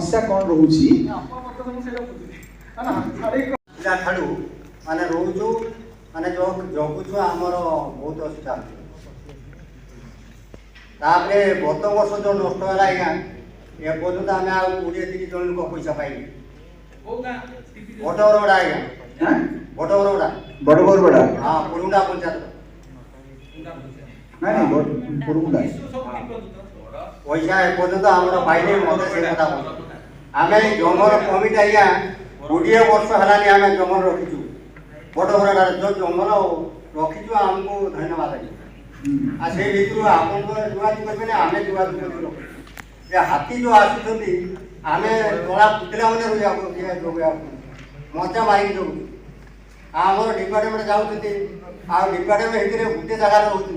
समस्या कौन रोची छाड़ू माने रोजु माने जो जगुछु आमर बहुत असुविधा तापरे गत वर्ष जो नष्ट है आज्ञा ए पर्यटन आम आ 20-30 जन लोक पैसा पाइले बड़बरगड़ा आज्ञा बड़बरगड़ा बड़बरगड़ा हाँ पुरुंडा पंचायत नहीं पुरुंडा पैसा ए पर्यटन आम पाइले मत से कथा आम जंगल कमिटी आज्ञा 20 वर्ष है आम जंगल रखीचु बड़बरगड़ा जो जंगल रखीचु आमको धन्यवाद आ से भितर आपन जुआजुग करेंगे आम जुआजुग कर हाथी जो आसुँच आम तला पुतला मैंने रोजा मजा मारिक जो आमर डिपार्टमेंट जाऊँ डिपार्टमेंट गोटे जगार रोच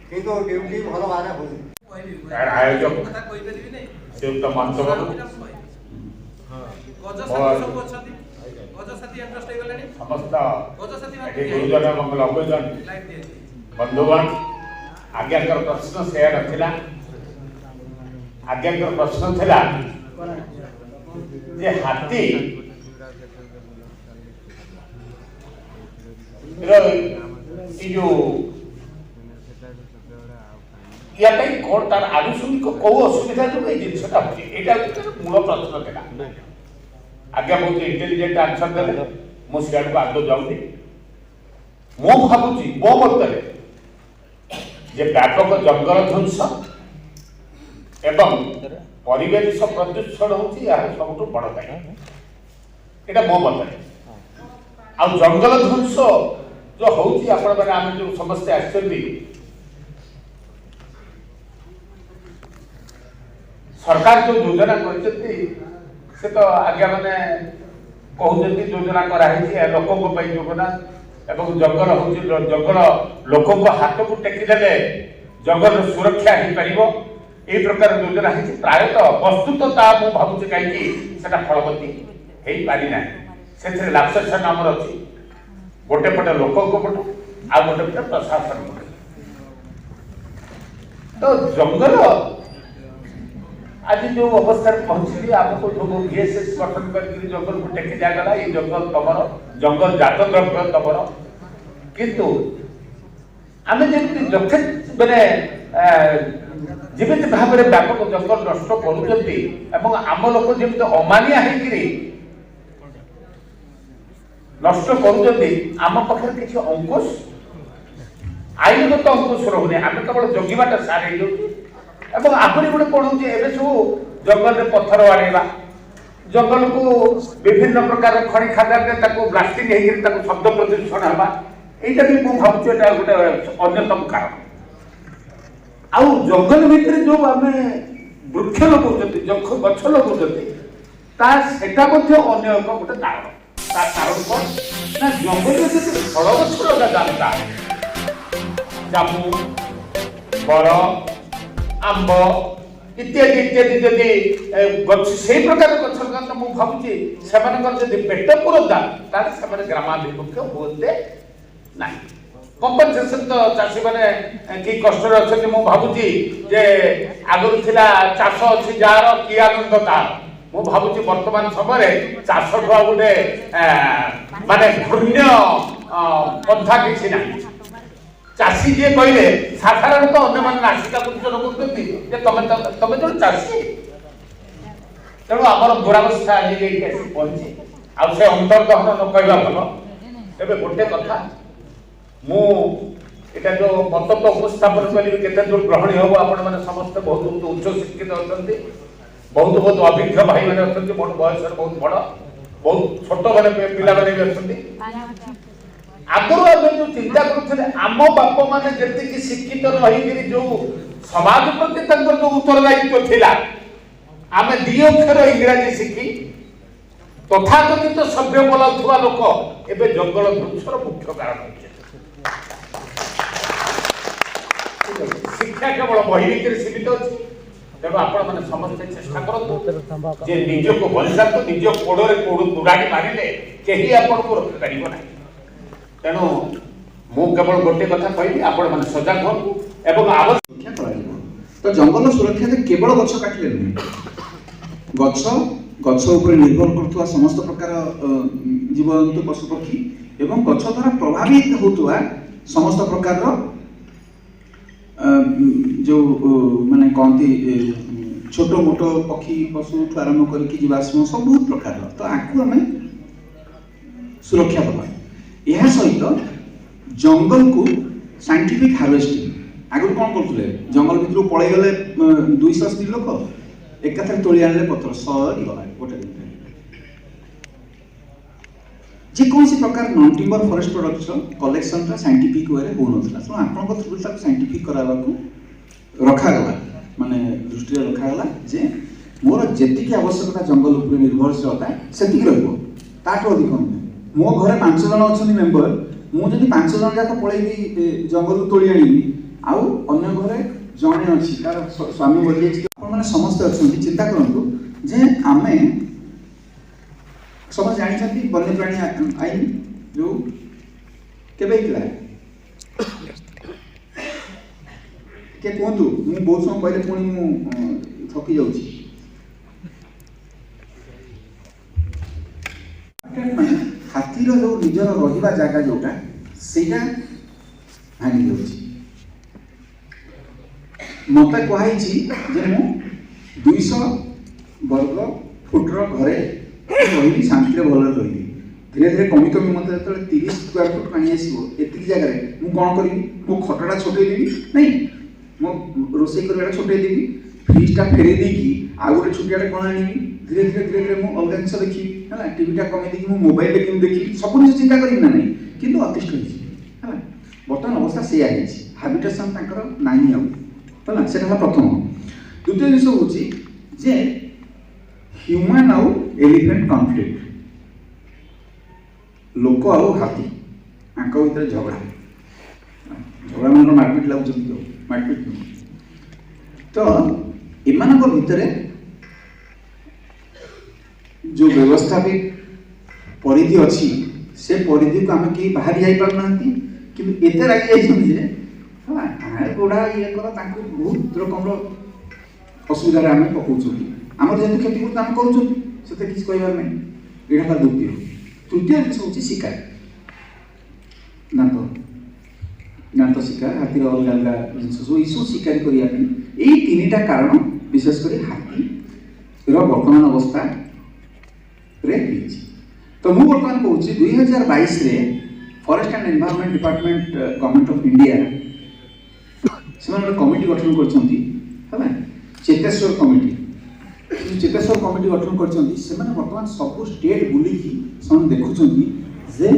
कि ड्यूटी भल भाव हो आयोजक श्रीयुक्त मंचवर समस्त गुरुजन और लघुजन बंधुगण आज्ञाकर प्रश्न से नथिला आज्ञाकर प्रश्न थिला जे हाथी जो या कौन तार आनुषंगिक कौ असुविधा जो ये जिनसा यहाँ मूल प्रश्न था आज्ञा बहुत इंटेलिजेंट आंसर देते मुझे आगे जाऊँगी मु भावुची मो मतरे जे व्यापक जंगल ध्वंस एवं परिवेश प्रदूषण होची यार सबुठु बड़ दायी एटा मो मतरे आ जंगल ध्वंस जो होची आपण माने आमे जो समस्या आछथि सरकार जो योजना करछथि से तो आज्ञा माने कहउछथि योजना कराही लोकों पई योजना एवं जंगल होची जंगल लोकों हाथ को टेकी देले जंगल सुरक्षा हो पारिबो ए प्रकार योजना है प्रायतः वस्तुतः मु भावुचे कहीं सेटा फलवती हो पारि ना से लाभसेसन आमर अच्छी गोटे पटे लोकों पट आ गोटे पटे प्रशासन पटे तो जंगल आज जो अवस्था पहुंची आपको जो VSS गठन कर जंगल को टेकी दिगला ये जंगल तमर जंगल जात द्रव्य तमर किंतु आम जमी यथेच मैंने जमी भाव में व्यापक जंगल नष्ट कर आम लोक जमी अमानिया नष्ट करम पाखे किसी अंकुश आईनगत अंकुश रोने आम केवल जगिबाटा सार हो आहुरी गोटे कौन हो सब जंगल में पत्थर आड़ेगा जंगल को विभिन्न प्रकार खनि खाद्य ब्लास्टिंग होकर शब्द प्रदूषण होगा यहाँ भी मुझे भावुँ गोटे अन्यतम कारण आउ जंगल भितर जो आम वृक्ष लगाते गछ लगाते सेटा अन्य एक गोटे कारण कारण कौन ना जंगल में फल गछ लगा जाता जामु बर आंब इत्यादि इत्यादि जदि गछ से प्रकार गछ लगा मुझे भावुँ से पेट पुरता से ग्रामाभिमुख्य बोलते ना कंपनसेशन तो चाषी मैंने कि कष्ट अच्छा मुझे भावुँ जे आगुरी थिला चाष अच्छी जार कि आनंद तार मुझे भावुँ वर्तमान समय चाष गोटे माने घृण्य पंथा किसी ना चाषी जी कहले साधारणतः अन्य मैंने नासिका गुंजन करते तुम जो चाषी तेणु आम दुरावस्था आज पहुंची आ अंतर्दहन न कहवा भल तेज गोटे कथा मुझा जो मत तो उपस्थापन करी केते दूर ग्रहणी हम आपण मैंने समस्त बहुत उच्च शिक्षित अच्छा बहुत बहुत अभिज्ञ भाई मैंने अच्छा बहुत बयस बहुत बड़ बहुत छोट मैंने पिला मैंने भी अच्छा आगुरी आम जो चिंता करुले आम बाप मैंने जी शिक्षित रही जो समाज प्रति जो उत्तरदायित्व थिला आम 2 अक्षर इंग्राजी शिखी तथाकथित सभ्य बोलाउथुवा लोक एबे जंगल ध्वंसर मुख्य कारण शिक्षा केवल बही भितर सीमित अच्छी तेणु आपण मैंने समस्ते चेष्टा करूँ जे निज को बचा निज कोड़े दुराड़ी मारे कहीं आपको रखिपार ना तेणु मु केवल गोटे कथा कहबी आपण मैंने सजग हूँ तो जंगल सुरक्षा केवल गछ काटिले गछ गछ उपर निर्भर करथुवा समस्त प्रकार जीवजंतु पशुपक्षी एवं गछ द्वारा प्रभावित होतुवा समस्त प्रकार जो माने कहती छोट मोट पक्षी पशु ठू आरंभ करके जीवाश्म सब बहुत प्रकार तो आपको आम सुरक्षा दबा यह सहित जंगल को साइंटिफिक हार्वेस्टिंग आगुरी कौन करते जंगल भितर पलि गले 200 स्त्री लोक एकाथरे तोली आनले पत्र सरीगला गोटे दिन जेकोसी प्रकार non timber forest products collection टा साइंटिफिक वे रे हो नथला तो आपन थ्रू तक साइंटिफिक करावा को रखा गला माने दृष्टि रखा गला जे मोर जेतिकी आवश्यकता जंगल उपर निर्भरशीलता सेतिकी रहबो ताठो अधिक नुहे मो घरे 5 जन अछनी मेंबर मु जदि 5 जन जाक पळेबी जंगल तोली आनिबी आउ अन्य घरे जणे अछि तार स्वामी बोली आपण माने समस्त अछनी चिंता करंतु जे आमे समझ जानी छथि वन्य प्राणी आईन जो केबे इतला के कोंतु मु बहुत समय पहले पुणी मु थकी जाउछि माने हाथीर जो निजर रहिबा जागा जोटा सेटा भांगी जाउछि मते कहै छी जे मु 200 वर्ग फुटर घरे रही शांति भल रही धीरे धीरे कमी कमी मत जो 30 स्क्वायर फुट पानी आसो एति जगह मु कौन करी मो खटटा छोटे देवी नहीं मो रोसे करवाटा छोटे देवी फ्रिजटा फेरे देकी आ गोटे छुटियाटे कोन आनिबी धीरे धीरे धीरे धीरे मु अलगा जिंस देखी हला टीवीटा कमी देखी मु मोबाइल रे किन देखी सब कुछ चिंता करी ना नहीं किंतु अतिष्ठ होई हला वर्तमान अवस्था से आइ छी हैबिटेशन ताकर नाही आउ हला सेटा प्रथम द्वितीय जिंस होची जे ह्यूमन आउ एलिफेंट कॉन्फ्लिक्ट लोक आउ हाथी आंक भीतर झगड़ा झगड़ा मन मारपीट लागुच मारपीट तो एमानक भितरे जो व्यवस्थापित परिधि अच्छी से परिधि को आम कहीं बाहरी जाई पार नांती कि एते रागी जाइछन जे हां आए गोडा ये कर ताको बहुत रकम असुविधा रे आम पकाउछथि आमर जेतु खेती को काम करूछथि सेते किछ कहबार नै एटा का द्वितीय तृतीय जिंस होची शिकार दांत शिकार हाथीर अलग अलग जिंस सो इसु शिकार करिया पे एई तीनटा कारण विशेष करी हाथी रो वर्तमान अवस्था रे हिच तो मु वर्तमान कहूची 2022 रे forest and environment department government of India सेमान कमिटी गठन करछंती हला चेतेश्वर कमिटी चेतेश्वर कमिटी गठन करछंती सेमान वर्तमान सब स्टेट बुली की सम देखुछंती जे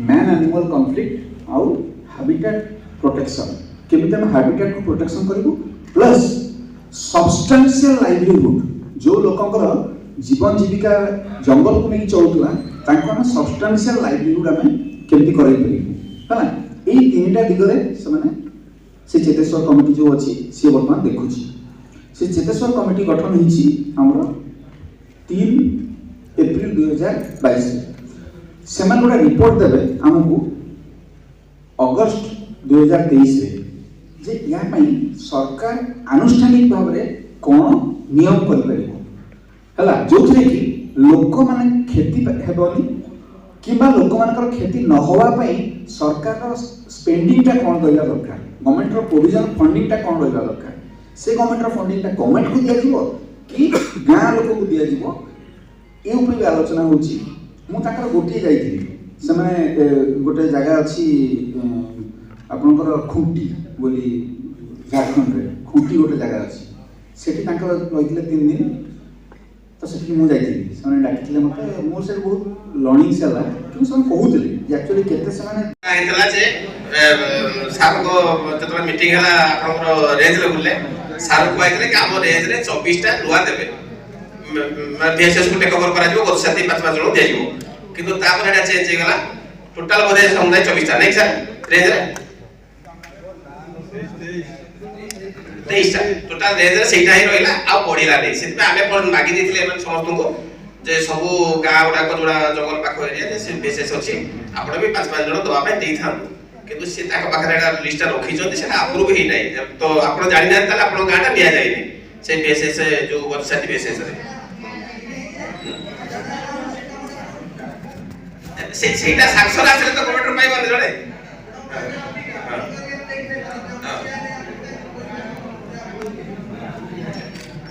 मैन एनिमल कॉन्फ्लिक्ट आउ हैबिटेट प्रोटेक्शन केमिते हम हैबिटेट को प्रोटेक्शन करिवो प्लस सब्सटेंशियल लाइवलीहुड जो लोकंकर जीवन जीविका जंगल को नहीं चलुवा तांको हम सब्सटेंशियल लाइवलीहुड हम केमिति करै परिबो हला एई तीनटा दिगरे सेमाने से चेतेश्वर कमिटी जो अछि से वर्तमान देखुछि से चेतेश्वर कमिटी गठन होइछि हमरो 3 एप्रिल 2022 से मन गोटे रिपोर्ट देबे हमकु अगस्त 2023 रे जे या पई सरकार आनुष्ठानिक भाव रे कोन नियम करि परिबो हला जोथरे कि लोक माने खेती हेबोनी किबा लोक मानकर खेती न होवा पई सरकार रो स्पेंडिंग टा कोन कइला दरकार गवर्नमेंट रो प्रोविजन फंडिंग टा कोन रहला दरकार से गवर्नमेंट रो फंडिंग टा गवर्नमेंट को दिया जीवो कि गां लोक को दिया जीवो ए ऊपर भी आलोचना होची मु ताकर गोटी जाईथि से माने गोटे जगह अछि आपनकर खुंटी बोली झारखंड रे खुंटी गोटे जगह अछि सेठी ताकर रहितले 3 दिन तो सेठी मु जाईथि से डाकितले मते मोर से बहुत लर्निंग सेला कि सब कहउतले जे एक्चुअली केते से माने आइतला जे सार को जतरा मीटिंग हला आपनकर रेंज रे बुले सार को आइतले कि हम रेंज रे 24 टा लुआ देबे बीएसएस को टेक ओवर करा जिवो गत साथी 5 जण दिया जिवो किंतु तापर एटा चेंज हे गला टोटल बोधे समुदाय 24 टा नै सर रेंज रे 23 टा टोटल रेंज रे सेटा ही रहिला आ पडिला नै सेत आमे पण मागी दिथिले एमन समस्त को जे सबु गां उडा को जोडा जंगल पाखो एरिया जे बीएसएस अछि आपण भी 5 जण दवा पे देई थां किंतु से ताका पाखरे एटा लिस्ट रखि जति सेटा अप्रूव हे नै तो आपण जानि नै ताले आपण गांटा दिया जाय नै से बीएसएस जो गत साथी बीएसएस रे ସେଇଟା ସାଂସଦ ଆସିଲେ ତ ଗଭର୍ଣ୍ଣମେଣ୍ଟ ପାଇବନି ଜଣେ।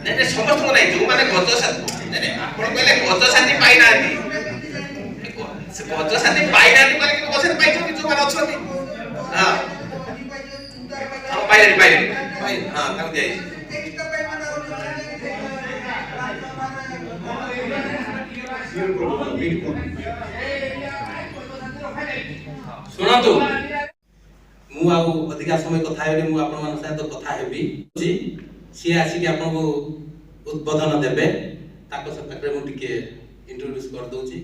ନାଇଁ ସମସ୍ତଙ୍କୁ ନାହିଁ, ଯୋଉମାନେ ଗଜ ସାଥୀ ଆପଣ କହିଲେ ଗଜ ସାଥୀ ପାଇନାହାନ୍ତି, ଗଜ ସାଥୀ ପାଇନାହାନ୍ତି କହିଲେ କିନ୍ତୁ ଗଛ ସାଥୀ ପାଇଛନ୍ତି ଯୋଉମାନେ ଅଛନ୍ତି। ହଁ ପାଇଲେନି ହଁ ତାଙ୍କୁ ଦିଆଯାଇଛି। ଶୁଣନ୍ତୁ ମୁଁ ଆଉ ଅଧିକା ସମୟ କଥା ହେବି, ମୁଁ ଆପଣମାନଙ୍କ ସହିତ କଥା ହେବି। ସିଏ ଆସିକି ଆପଣଙ୍କୁ ଉଦ୍ବୋଧନ ଦେବେ, ତାଙ୍କ ପାଖରେ ମୁଁ ଟିକେ ଇଣ୍ଟ୍ରୋଡ୍ୟୁସ୍ କରିଦେଉଛି।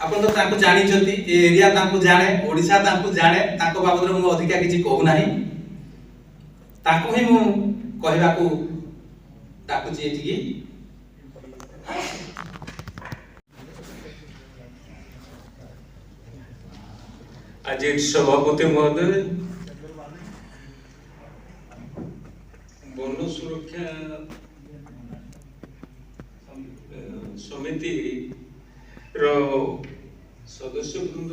ଆପଣ ତ ତାଙ୍କୁ ଜାଣିଛନ୍ତି, ଏ ଏରିଆ ତାଙ୍କୁ ଜାଣେ, ଓଡ଼ିଶା ତାଙ୍କୁ ଜାଣେ, ତାଙ୍କ ବାବଦରେ ମୁଁ ଅଧିକା କିଛି କହୁନାହିଁ, ତାଙ୍କୁ ହିଁ ମୁଁ କହିବାକୁ ଡାକୁଛି ଏଠିକି। आज सभापति महोदय, वन सुरक्षा समिति रो सदस्य वृंद,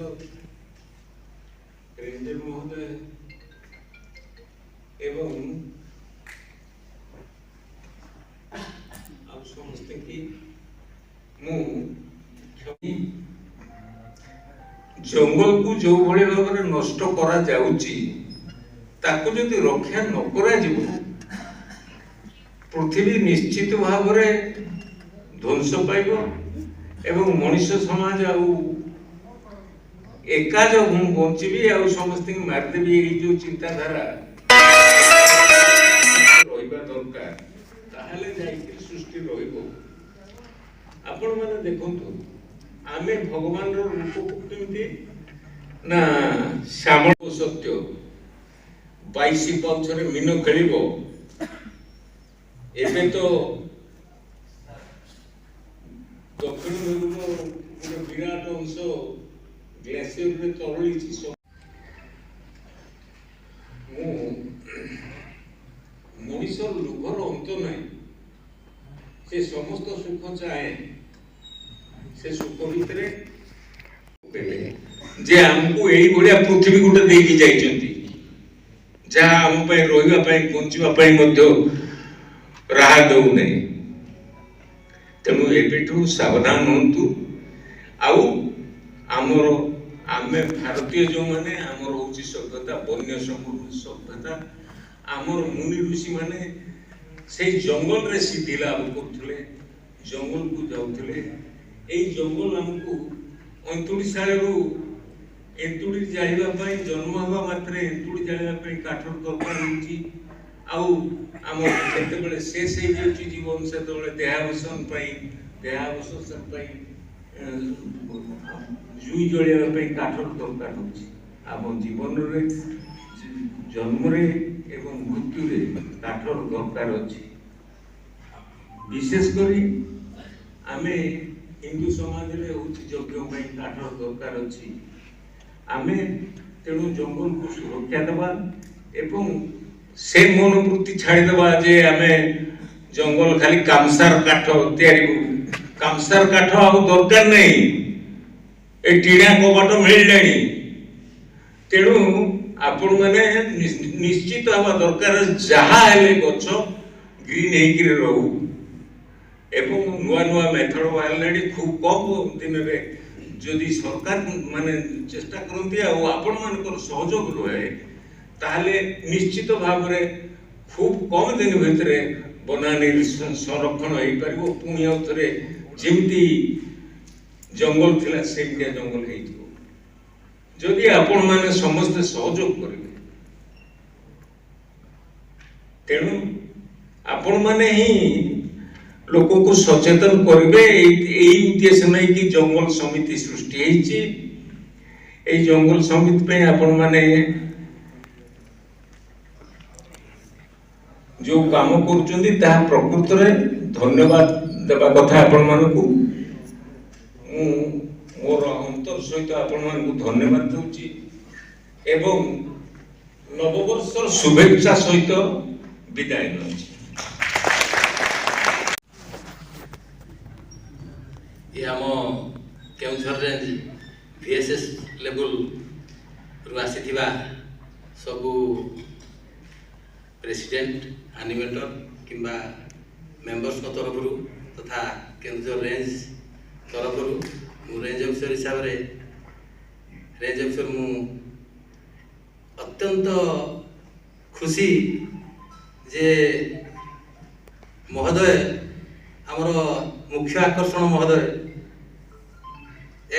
रेंजर महोदय एवं आप समझते कि जंगल को जो भली भाव में नष्ट करा जाउची ताकू जदि रक्षा न करा जिवो पृथ्वी निश्चित भाव में ध्वंस पाइब एवं मनुष्य समाज आउ एका जो बंचीबी आ समस्त मारदेवी जो चिंताधारा रहिबा दरकार ताहले जाइके सृष्टि रहिबो। आपण माने देखंतु आमे भगवान रो रूप को केमती ना श्यामल सत्य 22 पाउछरे मीन खेलिबो। एबे तो दक्षिण मेरुर गोटे विराट अंश ग्लेशियर रे तरळीची। मनुष्य लुभर अंत नहीं, से समस्त सुख चाहे, से सुख भितर जे हमको यही बड़िया पृथ्वी गोटे देकी जाइछंती, जहाँ हम पे रहिबा पे बंचिबा पे मध्य राह दउ नहीं। तेणु एबेठू सावधान होंतु। आउ आमर आमे भारतीय जो माने आमर होची सभ्यता वन्य समृद्ध सभ्यता। आमर मुनि ऋषि माने से जंगल रे सिद्धि लाभ करथले, जंगल को जाउथले। एई जंगल हमको 39 साल रु एंतुड़ी जाइबा पई जन्म हवा मात्रे एंतुड़ी जाइबा पई काठर दरकार होची। आउ आमर केते बेले शेष हे जेची जीवन से तोले देहावसन पई जुई जलिया पे काठर दरकार होची। आम जीवन रे जन्म रे एवं मृत्यु रे काठर दरकार अछि। विशेष करी आमे हिंदू समाज रे होची यज्ञ पे काठर दरकार अछि। आमे तेणु जंगल को सुरक्षा देबा एवं से मनोवृत्ति छाड़ी देबा जे आमे जंगल खाली कामसार काठ तैयारी कामसार काठ आ दरकार नहीं। ए टीणा कबाट मिललानी, तेणु आपण माने निश्चित हवा दरकार जहा हेले गछ ग्रीन हेकि रहू। एवं नुआ नुआ मेथड बाहरलानी खूब कम दिन रे जदि सरकार माने चेष्टा करती आपण मानकर सहयोग रहे ताहले निश्चित भाव रे खूब कम दिन भितर बनानी संरक्षण हो पारिबो। पुणी आउथरे जेमती जंगल थिला सेमतिया जंगल हेइथिबो जदि आपण माने समस्त सहयोग करिवे। तेणु आपण माने ही लोक को सचेतन करिवे। एई उद्देश्य नै कि जंगल समिति सृष्टि हेइछि। एई जंगल समिति पे आपण माने जो काम करूचंदी ता प्रकृत रे धन्यवाद देबा कथा आपण मानकू। मोर अंतर सहित आपण मानकू धन्यवाद दउची एवं नववर्षर शुभेच्छा सहित विदाय दउची। ये हम केउझर रेंज VSS लेवल रु आसीथिबा सबू प्रेसिडेंट एनिमेटर किंबा मेंबर्स को तरफ तथा केंद्र रेंज तरफ मु रेंज अफिसर हिसाब रे रेंज अफिसर मु अत्यंत खुशी जे महोदय आमर मुख्य आकर्षण महोदय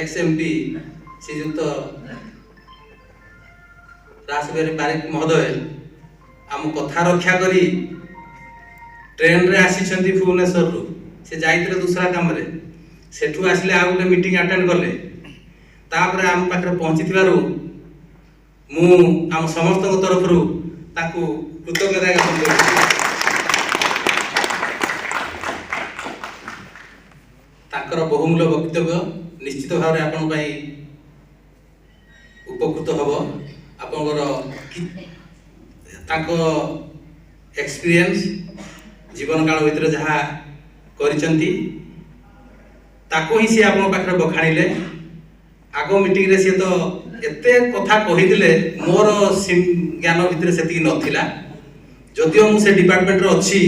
XMP श्रीयुक्त रासबिहारी पारिक महोदय आम कथा रक्षा करी ट्रेन रे आसी भुवनेश्वर रु से जाइते दूसरा काम रे सेठू आसिले आ गोटे मीटिंग अटेंड कले तापर आम पाखे पहुंची मु आम समस्त तरफ ताकू कृतज्ञता ज्ञापन करुछि। ताकर बहुमूल्य वक्तव्य निश्चित भाव में आपण पई उपकृत हबो। आपनकर ताको एक्सपीरियंस जीवन काल भीतर जहा करिसंती ताको ही से आपण पाखरे बखाणिले। आगो मीटिंग रे से तो एते कथा कहिदिले मोर ज्ञान भीतर सेति नथिला जदिओ मु से डिपार्टमेंट रे अछि।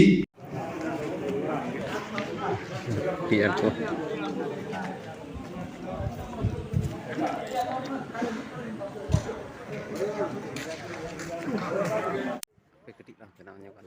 Ketik lah kenangnya kan.